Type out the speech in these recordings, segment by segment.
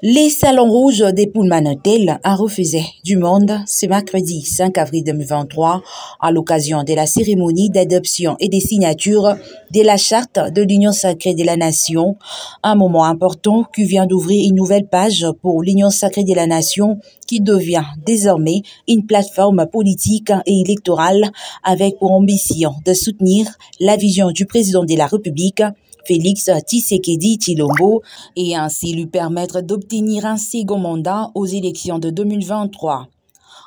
Les salons rouges des Pullman Hotel a refusé du monde ce mercredi 5 avril 2023 à l'occasion de la cérémonie d'adoption et des signatures de la charte de l'Union sacrée de la Nation, un moment important qui vient d'ouvrir une nouvelle page pour l'Union sacrée de la Nation qui devient désormais une plateforme politique et électorale avec pour ambition de soutenir la vision du président de la République, Félix Tshisekedi Tshilombo, et ainsi lui permettre d'obtenir un second mandat aux élections de 2023.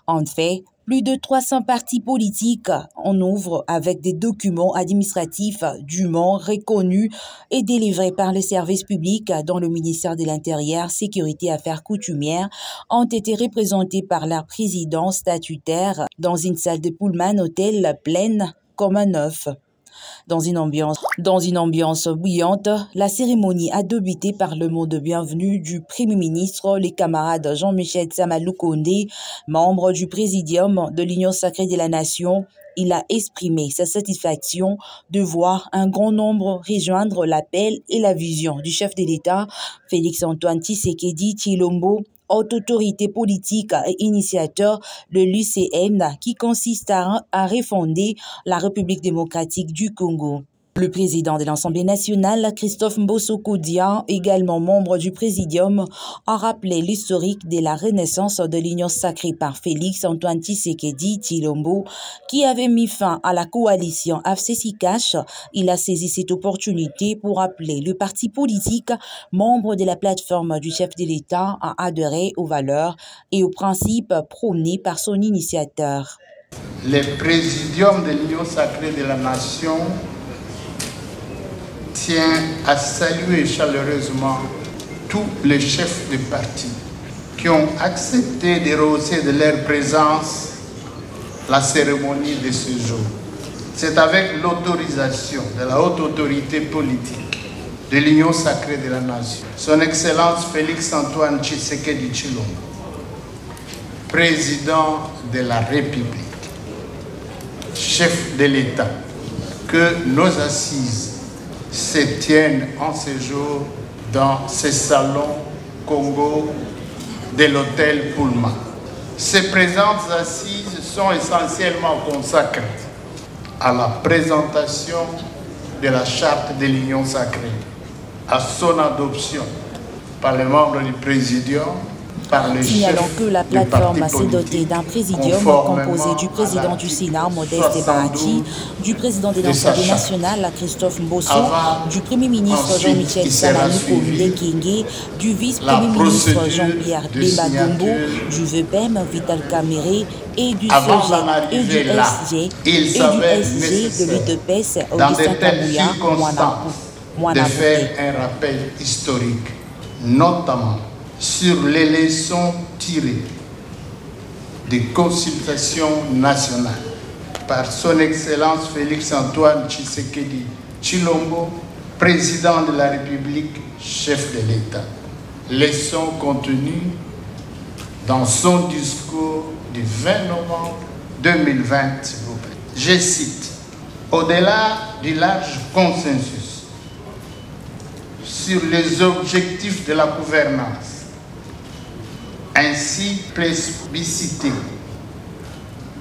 En fait, plus de 300 partis politiques en ouvrent avec des documents administratifs dûment reconnus et délivrés par les services publics dont le ministère de l'Intérieur, Sécurité et Affaires coutumières ont été représentés par leur président statutaire dans une salle de Pullman Hotel pleine comme un œuf. Dans une ambiance bouillante, la cérémonie a débuté par le mot de bienvenue du Premier ministre, le camarade Jean-Michel Samalou Kondé, membre du Présidium de l'Union sacrée de la Nation. Il a exprimé sa satisfaction de voir un grand nombre rejoindre l'appel et la vision du chef de l'État, Félix-Antoine Tshisekedi Tshilombo, haute autorité politique et initiateur de l'UCN qui consiste à refonder la République démocratique du Congo. Le président de l'Assemblée nationale, Christophe Mbosso-Koudia, également membre du Présidium, a rappelé l'historique de la renaissance de l'Union sacrée par Félix-Antoine Tshisekedi Tshilombo, qui avait mis fin à la coalition AFC-SICACH. Il a saisi cette opportunité pour appeler le parti politique, membre de la plateforme du chef de l'État, à adhérer aux valeurs et aux principes prônés par son initiateur. Le Présidium de l'Union sacrée de la Nation tient à saluer chaleureusement tous les chefs de parti qui ont accepté de rehausser de leur présence la cérémonie de ce jour. C'est avec l'autorisation de la haute autorité politique de l'Union sacrée de la Nation, Son Excellence Félix-Antoine Tshisekedi Tshilombo, président de la République, chef de l'État, que nos assises se tiennent en ce jour dans ce salon Congo de l'hôtel Pullman. Ces présentes assises sont essentiellement consacrées à la présentation de la charte de l'Union sacrée, à son adoption par les membres du Présidium, par les Signalons chefs que la plateforme s'est dotée d'un présidium composé du président du Sénat, Modeste Baraki, du président de l'Assemblée nationale, Christophe Mbosso, du Premier ministre Jean-Michel Samalou Kondé Kenge, du vice-premier ministre Jean-Pierre Bemba Gombo, du VPM Vital Kamerhe et du CG et du SG de l'UDPS Augustin Kabouya de faire un rappel historique, notamment sur les leçons tirées des consultations nationales par son Excellence Félix-Antoine Tshisekedi Tshilombo, président de la République, chef de l'État. Leçons contenues dans son discours du 20 novembre 2020, s'il vous plaît. Je cite: « Au-delà du large consensus sur les objectifs de la gouvernance, ainsi plébiscité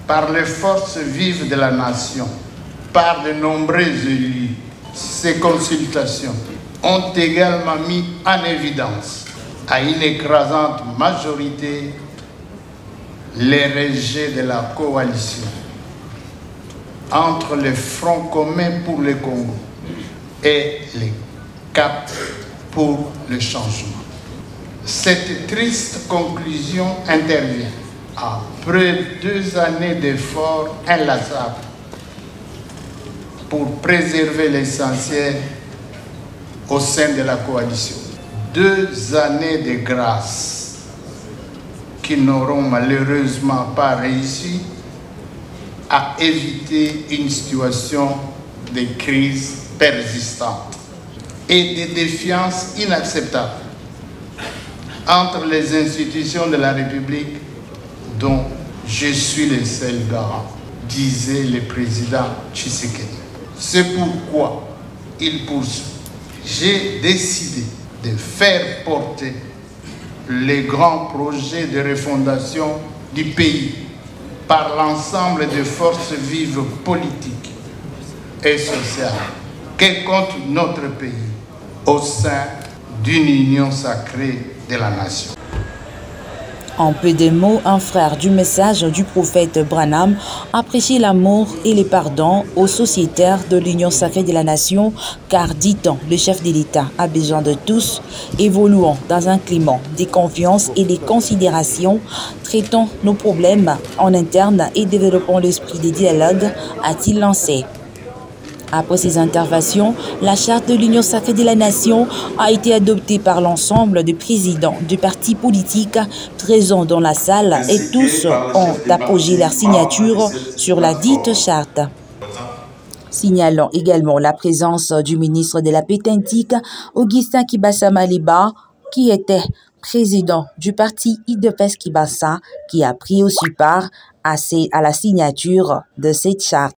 par les forces vives de la nation, par de nombreux élus, ces consultations ont également mis en évidence à une écrasante majorité les rejets de la coalition entre le Front commun pour le Congo et le CAP pour le changement. Cette triste conclusion intervient après 2 années d'efforts inlassables pour préserver l'essentiel au sein de la coalition. 2 années de grâce qui n'auront malheureusement pas réussi à éviter une situation de crise persistante et de défiance inacceptable entre les institutions de la République dont je suis le seul garant, disait le président Tshisekedi. C'est pourquoi il poursuit. J'ai décidé de faire porter les grands projets de refondation du pays par l'ensemble des forces vives politiques et sociales que compte notre pays au sein d'une union sacrée de la nation. En peu de mots, un frère du message du prophète Branham a prêché l'amour et le pardon aux sociétaires de l'Union sacrée de la nation, car, dit-on, le chef de l'État a besoin de tous. Évoluons dans un climat de confiance et de considération, traitons nos problèmes en interne et développons l'esprit de dialogue, a-t-il lancé. Après ces interventions, la charte de l'Union sacrée de la nation a été adoptée par l'ensemble des présidents du parti politique présents dans la salle et tous ont apposé leur signature sur la dite charte. Signalons également la présence du ministre de la Pétentique, Augustin Kibasa Maliba, qui était président du parti IDPS Kibasa, qui a pris aussi part à la signature de cette charte.